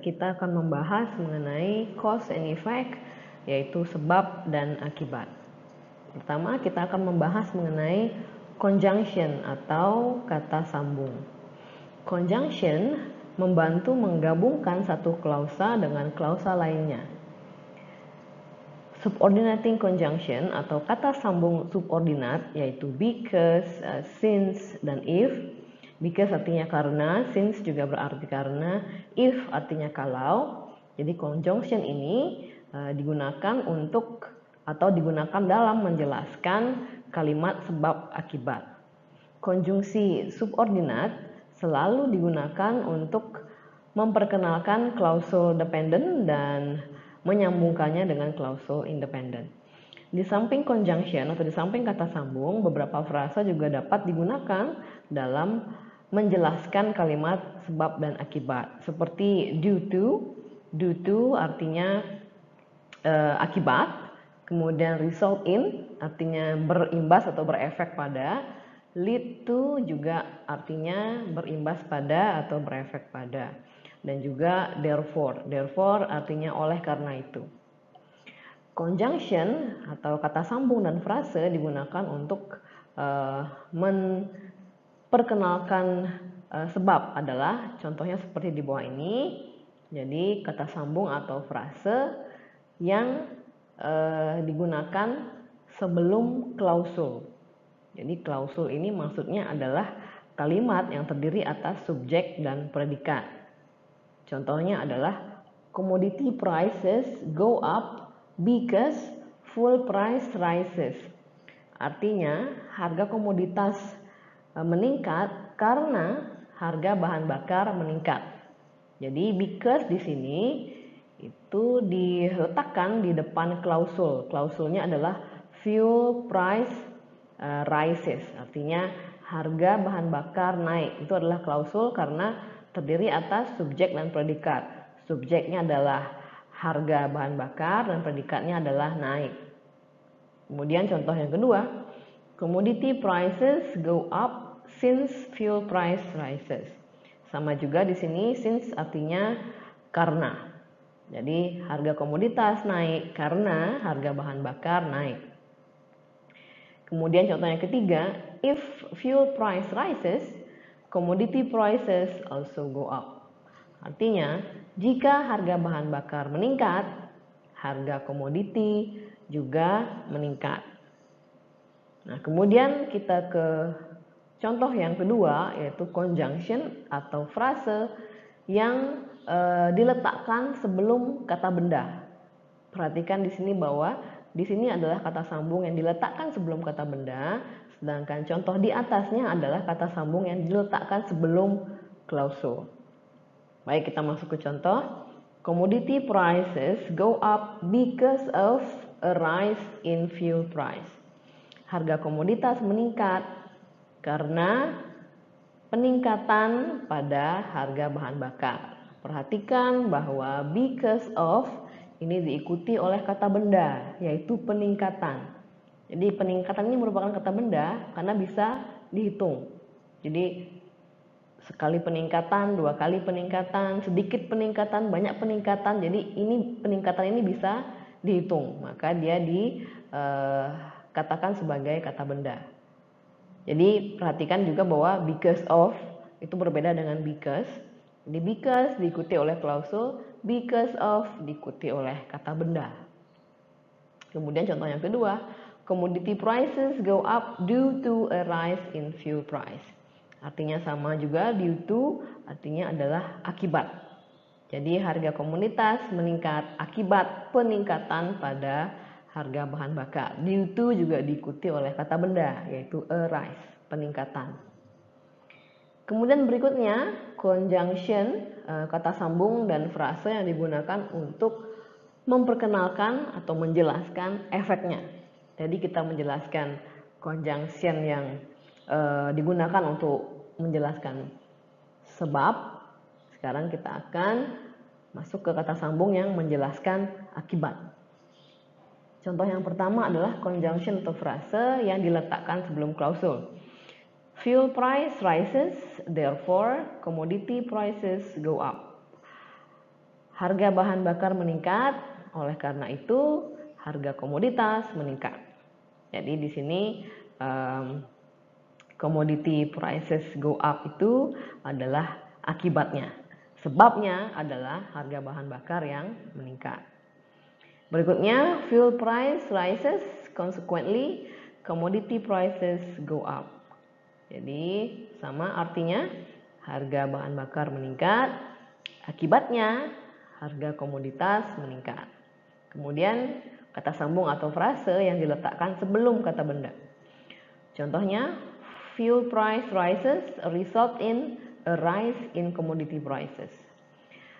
Kita akan membahas mengenai cause and effect, yaitu sebab dan akibat. Pertama, kita akan membahas mengenai conjunction atau kata sambung. Conjunction membantu menggabungkan satu klausa dengan klausa lainnya. Subordinating conjunction atau kata sambung subordinat yaitu because, since, dan if. Because artinya karena, since juga berarti karena, if artinya kalau. Jadi conjunction ini digunakan untuk atau digunakan dalam menjelaskan kalimat sebab akibat. Konjungsi subordinat selalu digunakan untuk memperkenalkan klausul dependent dan menyambungkannya dengan klausul independent. Di samping conjunction atau di samping kata sambung, beberapa frasa juga dapat digunakan dalam menjelaskan kalimat sebab dan akibat. Seperti due to artinya akibat, kemudian result in artinya berimbas atau berefek pada, lead to juga artinya berimbas pada atau berefek pada, dan juga therefore artinya oleh karena itu. Conjunction atau kata sambung dan frase digunakan untuk memperkenalkan sebab adalah contohnya seperti di bawah ini. Jadi kata sambung atau frase yang digunakan sebelum klausul. Jadi klausul ini maksudnya adalah kalimat yang terdiri atas subjek dan predikat. Contohnya adalah commodity prices go up because fuel price rises. Artinya harga komoditas meningkat karena harga bahan bakar meningkat. Jadi because di sini itu diletakkan di depan klausul. Klausulnya adalah fuel price rises. Artinya harga bahan bakar naik. Itu adalah klausul karena terdiri atas subjek dan predikat. Subjeknya adalah harga bahan bakar dan predikatnya adalah naik. Kemudian contoh yang kedua, commodity prices go up since fuel price rises. Sama juga di sini since artinya karena. Jadi harga komoditas naik karena harga bahan bakar naik. Kemudian contoh yang ketiga, if fuel price rises, commodity prices also go up. Artinya, jika harga bahan bakar meningkat, harga komoditi juga meningkat. Nah, kemudian kita ke contoh yang kedua, yaitu conjunction atau frase yang diletakkan sebelum kata benda. Perhatikan di sini bahwa di sini adalah kata sambung yang diletakkan sebelum kata benda, sedangkan contoh di atasnya adalah kata sambung yang diletakkan sebelum klausul. Baik, kita masuk ke contoh. Commodity prices go up because of a rise in fuel price. Harga komoditas meningkat karena peningkatan pada harga bahan bakar. Perhatikan bahwa because of ini diikuti oleh kata benda, yaitu peningkatan. Jadi peningkatan ini merupakan kata benda karena bisa dihitung. Jadi sekali peningkatan, dua kali peningkatan, sedikit peningkatan, banyak peningkatan. Jadi ini peningkatan ini bisa dihitung, maka dia dikatakan sebagai kata benda. Jadi perhatikan juga bahwa because of itu berbeda dengan because. Jadi because diikuti oleh klausul, because of diikuti oleh kata benda. Kemudian contoh yang kedua, commodity prices go up due to a rise in fuel price. Artinya sama juga, due to artinya adalah akibat. Jadi harga komoditas meningkat akibat peningkatan pada harga bahan bakar. Due to juga diikuti oleh kata benda, yaitu a rise, peningkatan. Kemudian berikutnya, conjunction, kata sambung dan frase yang digunakan untuk memperkenalkan atau menjelaskan efeknya. Jadi kita menjelaskan conjunction yang digunakan untuk menjelaskan sebab. Sekarang kita akan masuk ke kata sambung yang menjelaskan akibat. Contoh yang pertama adalah conjunction atau frase yang diletakkan sebelum klausul. Fuel price rises, therefore commodity prices go up. Harga bahan bakar meningkat, oleh karena itu harga komoditas meningkat. Jadi di sini commodity prices go up itu adalah akibatnya. Sebabnya adalah harga bahan bakar yang meningkat. Berikutnya, fuel price rises, consequently commodity prices go up. Jadi sama artinya harga bahan bakar meningkat, akibatnya harga komoditas meningkat. Kemudian kata sambung atau frase yang diletakkan sebelum kata benda. Contohnya, fuel price rises result in a rise in commodity prices.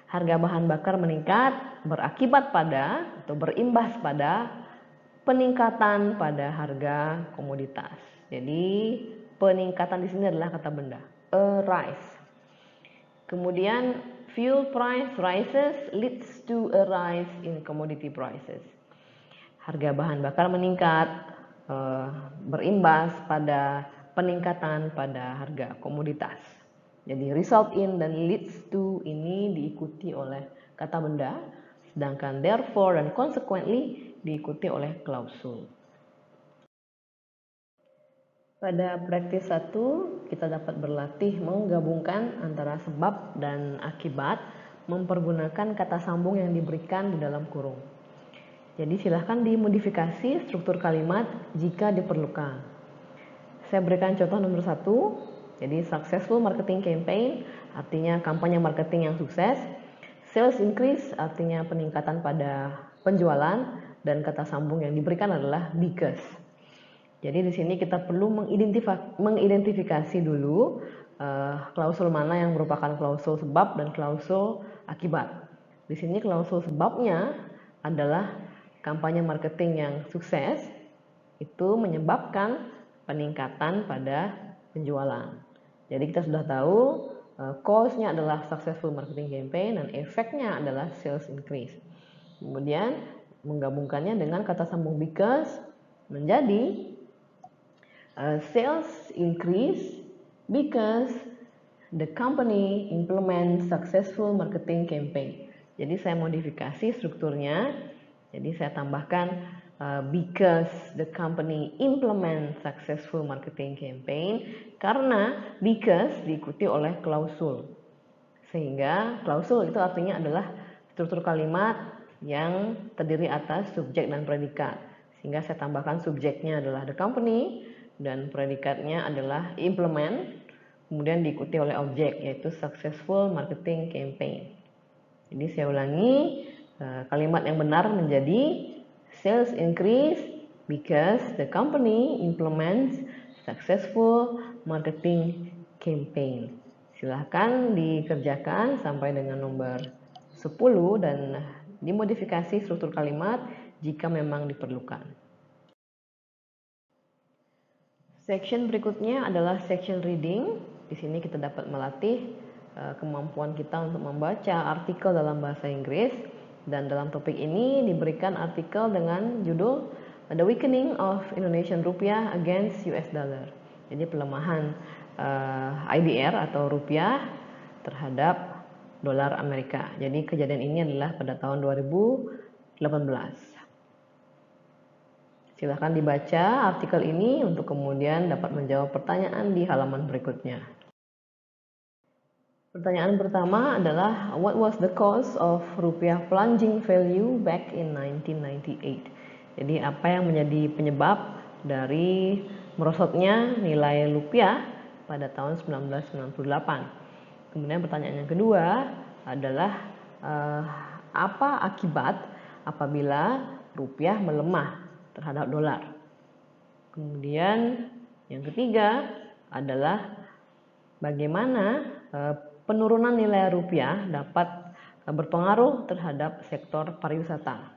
Harga bahan bakar meningkat berakibat pada atau berimbas pada peningkatan pada harga komoditas. Jadi peningkatan di sini adalah kata benda, a rise. Kemudian fuel price rises leads to a rise in commodity prices. Harga bahan bakar meningkat berimbas pada peningkatan pada harga komoditas. Jadi result in dan leads to ini diikuti oleh kata benda, sedangkan therefore dan consequently diikuti oleh klausul. Pada praktis 1, kita dapat berlatih menggabungkan antara sebab dan akibat mempergunakan kata sambung yang diberikan di dalam kurung. Jadi silahkan dimodifikasi struktur kalimat jika diperlukan. Saya berikan contoh nomor 1. Jadi successful marketing campaign artinya kampanye marketing yang sukses. Sales increase artinya peningkatan pada penjualan dan kata sambung yang diberikan adalah because. Jadi di sini kita perlu mengidentifikasi dulu klausul mana yang merupakan klausul sebab dan klausul akibat. Di sini klausul sebabnya adalah kampanye marketing yang sukses itu menyebabkan peningkatan pada penjualan. Jadi kita sudah tahu cause-nya adalah successful marketing campaign dan efeknya adalah sales increase. Kemudian menggabungkannya dengan kata sambung because menjadi sales increase because the company implement successful marketing campaign. Jadi saya modifikasi strukturnya. Jadi saya tambahkan because the company implement successful marketing campaign, karena because diikuti oleh klausul. Sehingga klausul itu artinya adalah struktur kalimat yang terdiri atas subjek dan predikat. Sehingga saya tambahkan subjeknya adalah the company dan predikatnya adalah implement, kemudian diikuti oleh objek yaitu successful marketing campaign. Jadi saya ulangi, kalimat yang benar menjadi sales increase because the company implements successful marketing campaign. Silahkan dikerjakan sampai dengan nomor 10 dan dimodifikasi struktur kalimat jika memang diperlukan. Section berikutnya adalah section reading. Di sini kita dapat melatih kemampuan kita untuk membaca artikel dalam bahasa Inggris. Dan dalam topik ini diberikan artikel dengan judul The Weakening of Indonesian Rupiah Against US Dollar. Jadi pelemahan IDR atau rupiah terhadap dolar Amerika. Jadi kejadian ini adalah pada tahun 2018. Silahkan dibaca artikel ini untuk kemudian dapat menjawab pertanyaan di halaman berikutnya. Pertanyaan pertama adalah what was the cause of rupiah plunging value back in 1998? Jadi apa yang menjadi penyebab dari merosotnya nilai rupiah pada tahun 1998? Kemudian pertanyaan yang kedua adalah apa akibat apabila rupiah melemah terhadap dolar? Kemudian yang ketiga adalah bagaimana penurunan nilai rupiah dapat berpengaruh terhadap sektor pariwisata.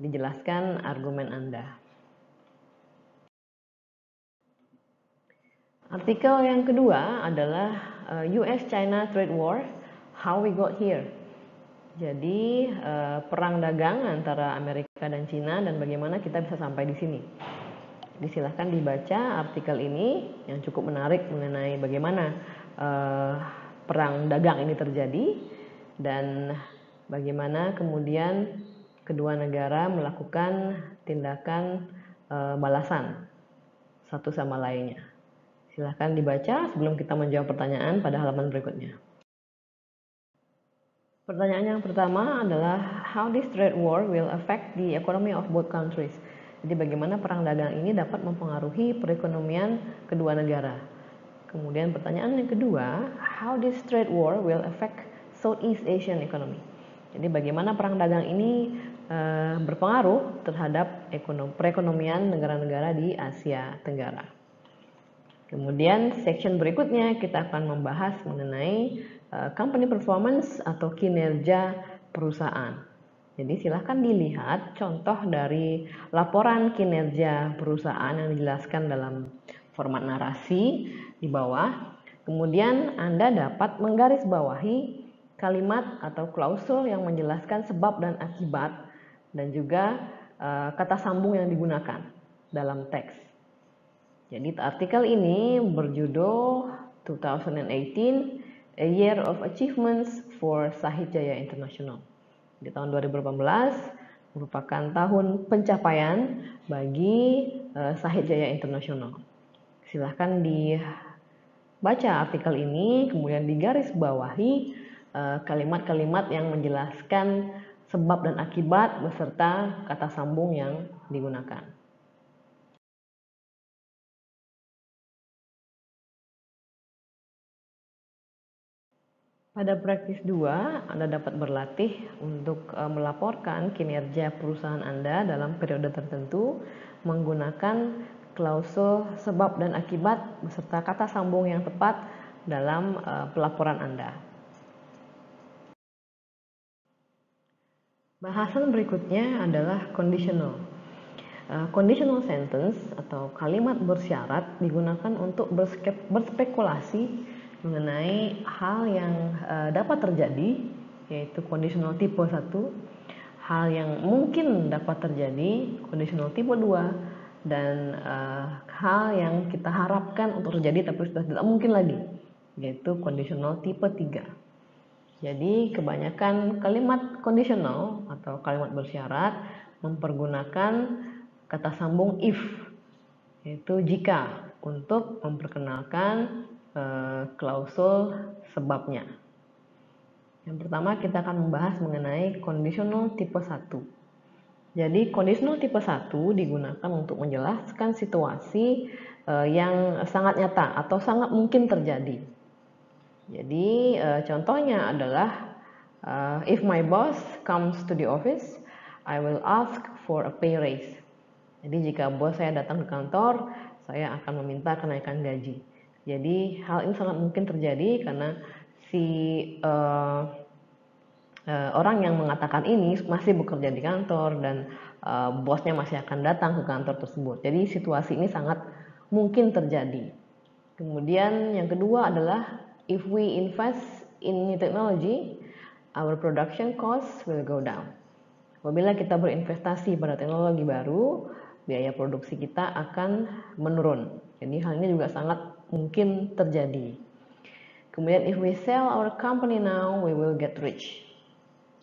Dijelaskan argumen Anda. Artikel yang kedua adalah US-China Trade War, How We Got Here. Jadi perang dagang antara Amerika dan Cina dan bagaimana kita bisa sampai di sini. Silahkan dibaca artikel ini yang cukup menarik mengenai bagaimana perang dagang ini terjadi dan bagaimana kemudian kedua negara melakukan tindakan balasan satu sama lainnya. Silahkan dibaca sebelum kita menjawab pertanyaan pada halaman berikutnya. Pertanyaan yang pertama adalah how this trade war will affect the economy of both countries. Jadi bagaimana perang dagang ini dapat mempengaruhi perekonomian kedua negara. Kemudian pertanyaan yang kedua, how this trade war will affect Southeast Asian economy. Jadi bagaimana perang dagang ini berpengaruh terhadap perekonomian negara-negara di Asia Tenggara. Kemudian section berikutnya kita akan membahas mengenai company performance atau kinerja perusahaan. Jadi silahkan dilihat contoh dari laporan kinerja perusahaan yang dijelaskan dalam format narasi di bawah. Kemudian Anda dapat menggarisbawahi kalimat atau klausul yang menjelaskan sebab dan akibat dan juga kata sambung yang digunakan dalam teks. Jadi artikel ini berjudul 2018 A Year of Achievements for Sahid Jaya International. Di tahun 2018 merupakan tahun pencapaian bagi Sahid Jaya International. Silahkan dibaca artikel ini, kemudian digarisbawahi kalimat-kalimat yang menjelaskan sebab dan akibat beserta kata sambung yang digunakan. Pada praktis 2, Anda dapat berlatih untuk melaporkan kinerja perusahaan Anda dalam periode tertentu menggunakan klausul sebab dan akibat beserta kata sambung yang tepat dalam pelaporan Anda. Bahasan berikutnya adalah conditional. Conditional sentence atau kalimat bersyarat digunakan untuk berspekulasi mengenai hal yang dapat terjadi, yaitu conditional tipe 1, hal yang mungkin dapat terjadi, conditional tipe 2, dan hal yang kita harapkan untuk terjadi tapi sudah tidak mungkin lagi, yaitu conditional tipe 3. Jadi kebanyakan kalimat conditional atau kalimat bersyarat mempergunakan kata sambung if, yaitu jika, untuk memperkenalkan klausul sebabnya. Yang pertama kita akan membahas mengenai conditional tipe 1. Jadi conditional tipe 1 digunakan untuk menjelaskan situasi yang sangat nyata atau sangat mungkin terjadi. Jadi contohnya adalah if my boss comes to the office, I will ask for a pay raise. Jadi jika bos saya datang ke kantor, saya akan meminta kenaikan gaji. Jadi hal ini sangat mungkin terjadi karena si orang yang mengatakan ini masih bekerja di kantor dan bosnya masih akan datang ke kantor tersebut. Jadi situasi ini sangat mungkin terjadi. Kemudian yang kedua adalah if we invest in new technology, our production costs will go down. Apabila kita berinvestasi pada teknologi baru, biaya produksi kita akan menurun. Jadi hal ini juga sangat mungkin terjadi. Kemudian if we sell our company now, we will get rich.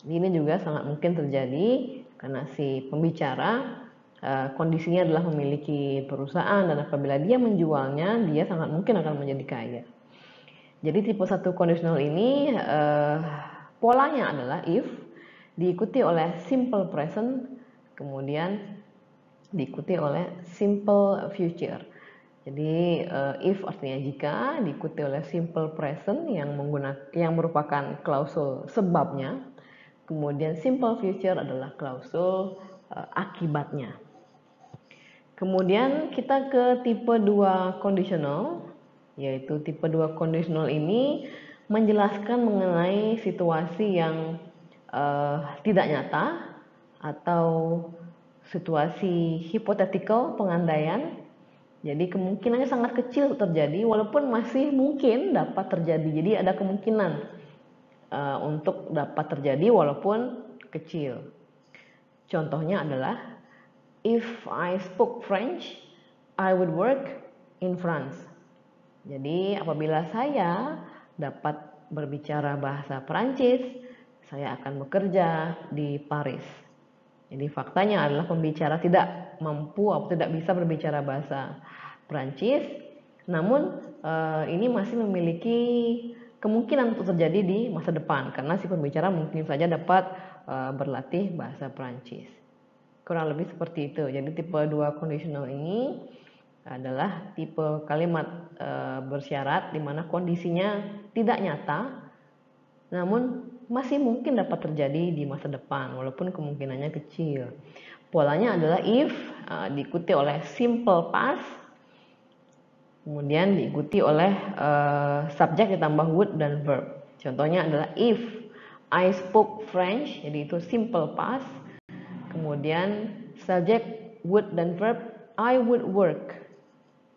Ini juga sangat mungkin terjadi karena si pembicara kondisinya adalah memiliki perusahaan dan apabila dia menjualnya, dia sangat mungkin akan menjadi kaya. Jadi tipe 1 conditional ini polanya adalah if, diikuti oleh simple present, kemudian diikuti oleh simple future. Jadi if artinya jika, diikuti oleh simple present yang merupakan klausul sebabnya. Kemudian simple future adalah klausul akibatnya. Kemudian kita ke tipe 2 conditional, yaitu tipe 2 conditional ini menjelaskan mengenai situasi yang tidak nyata atau situasi hypothetical, pengandaian. Jadi kemungkinannya sangat kecil terjadi walaupun masih mungkin dapat terjadi. Jadi ada kemungkinan untuk dapat terjadi walaupun kecil. Contohnya adalah if I spoke French, I would work in France. Jadi apabila saya dapat berbicara bahasa Perancis, saya akan bekerja di Paris. Jadi faktanya adalah pembicara tidak mampu atau tidak bisa berbicara bahasa Prancis, namun ini masih memiliki kemungkinan untuk terjadi di masa depan karena si pembicara mungkin saja dapat berlatih bahasa Prancis. Kurang lebih seperti itu. Jadi tipe 2 conditional ini adalah tipe kalimat bersyarat di mana kondisinya tidak nyata, namun masih mungkin dapat terjadi di masa depan walaupun kemungkinannya kecil. Polanya adalah if diikuti oleh simple past, kemudian diikuti oleh subjek ditambah would dan verb. Contohnya adalah if I spoke French, jadi itu simple past. Kemudian subjek would dan verb, I would work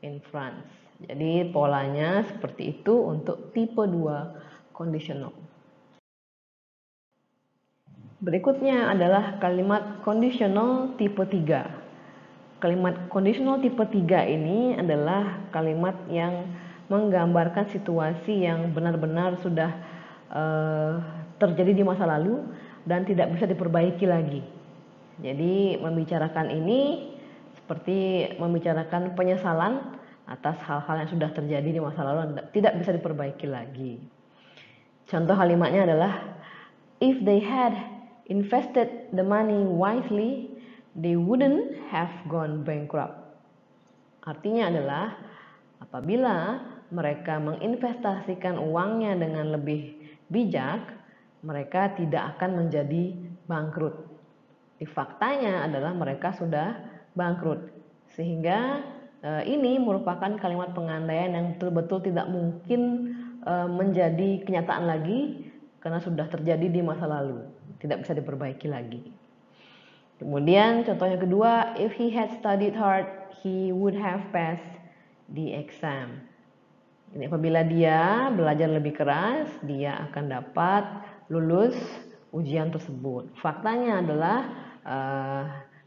in France. Jadi polanya seperti itu untuk tipe 2 conditional. Berikutnya adalah kalimat conditional tipe 3. Kalimat conditional tipe 3 ini adalah kalimat yang menggambarkan situasi yang benar-benar sudah terjadi di masa lalu dan tidak bisa diperbaiki lagi. Jadi membicarakan ini seperti membicarakan penyesalan atas hal-hal yang sudah terjadi di masa lalu dan tidak bisa diperbaiki lagi. Contoh kalimatnya adalah if they had invested the money wisely, they wouldn't have gone bankrupt. Artinya adalah apabila mereka menginvestasikan uangnya dengan lebih bijak, mereka tidak akan menjadi bangkrut. Di faktanya adalah mereka sudah bangkrut. Sehingga ini merupakan kalimat pengandaian yang betul-betul tidak mungkin menjadi kenyataan lagi karena sudah terjadi di masa lalu, tidak bisa diperbaiki lagi. Kemudian contohnya kedua, if he had studied hard, he would have passed the exam. Ini apabila dia belajar lebih keras, dia akan dapat lulus ujian tersebut. Faktanya adalah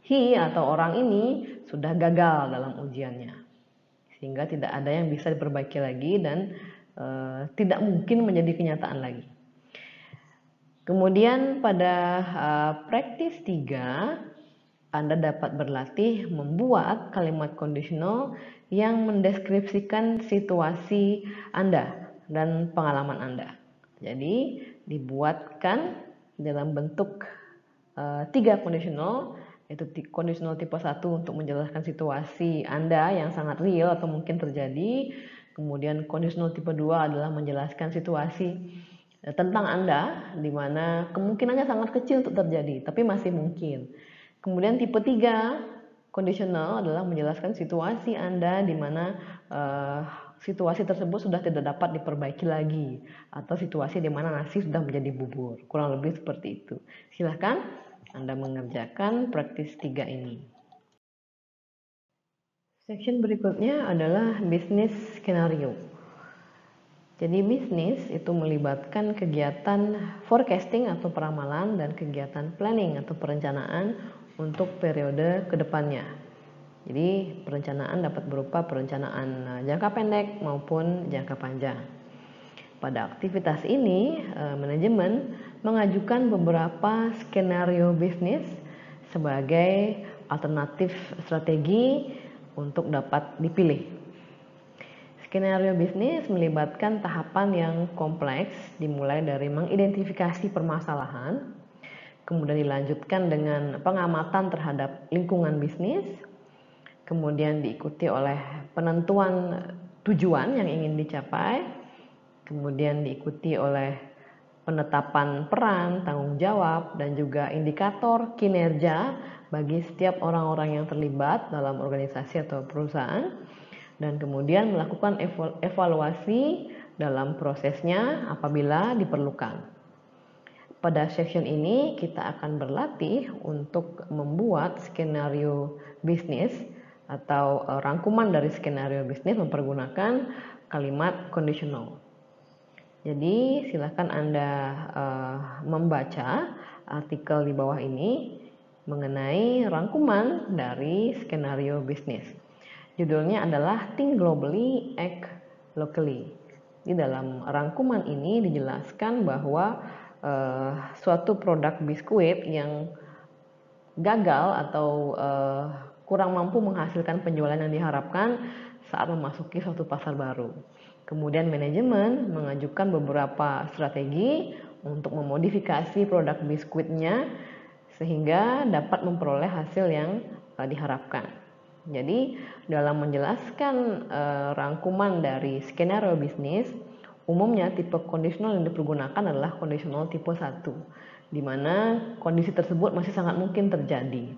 he atau orang ini sudah gagal dalam ujiannya, sehingga tidak ada yang bisa diperbaiki lagi dan tidak mungkin menjadi kenyataan lagi. Kemudian pada praktis 3, Anda dapat berlatih membuat kalimat conditional yang mendeskripsikan situasi Anda dan pengalaman Anda. Jadi dibuatkan dalam bentuk 3 conditional, yaitu conditional tipe 1 untuk menjelaskan situasi Anda yang sangat real atau mungkin terjadi. Kemudian conditional tipe 2 adalah menjelaskan situasi tentang Anda di mana kemungkinannya sangat kecil untuk terjadi, tapi masih mungkin. Kemudian tipe 3 conditional adalah menjelaskan situasi Anda di mana situasi tersebut sudah tidak dapat diperbaiki lagi, atau situasi di mana nasi sudah menjadi bubur. Kurang lebih seperti itu. Silahkan Anda mengerjakan praktis 3 ini. Section berikutnya adalah business scenario. Jadi bisnis itu melibatkan kegiatan forecasting atau peramalan dan kegiatan planning atau perencanaan untuk periode kedepannya. Jadi perencanaan dapat berupa perencanaan jangka pendek maupun jangka panjang. Pada aktivitas ini, manajemen mengajukan beberapa skenario bisnis sebagai alternatif strategi untuk dapat dipilih. Skenario bisnis melibatkan tahapan yang kompleks, dimulai dari mengidentifikasi permasalahan, kemudian dilanjutkan dengan pengamatan terhadap lingkungan bisnis, kemudian diikuti oleh penentuan tujuan yang ingin dicapai, kemudian diikuti oleh penetapan peran, tanggung jawab, dan juga indikator kinerja bagi setiap orang-orang yang terlibat dalam organisasi atau perusahaan, dan kemudian melakukan evaluasi dalam prosesnya apabila diperlukan. Pada section ini kita akan berlatih untuk membuat skenario bisnis atau rangkuman dari skenario bisnis mempergunakan kalimat conditional. Jadi silakan Anda membaca artikel di bawah ini mengenai rangkuman dari skenario bisnis. Judulnya adalah Think Globally, Act Locally. Di dalam rangkuman ini dijelaskan bahwa suatu produk biskuit yang gagal atau kurang mampu menghasilkan penjualan yang diharapkan saat memasuki suatu pasar baru. Kemudian manajemen mengajukan beberapa strategi untuk memodifikasi produk biskuitnya sehingga dapat memperoleh hasil yang diharapkan. Jadi dalam menjelaskan rangkuman dari skenario bisnis, umumnya tipe kondisional yang dipergunakan adalah kondisional tipe 1, di mana kondisi tersebut masih sangat mungkin terjadi.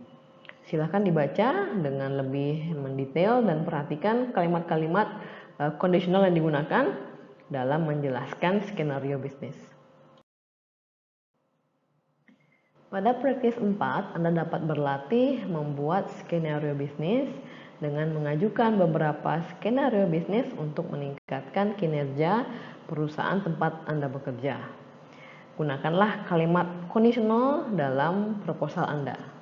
Silahkan dibaca dengan lebih mendetail dan perhatikan kalimat-kalimat kondisional yang digunakan dalam menjelaskan skenario bisnis. Pada praktis 4, Anda dapat berlatih membuat skenario bisnis dengan mengajukan beberapa skenario bisnis untuk meningkatkan kinerja perusahaan tempat Anda bekerja. Gunakanlah kalimat kondisional dalam proposal Anda.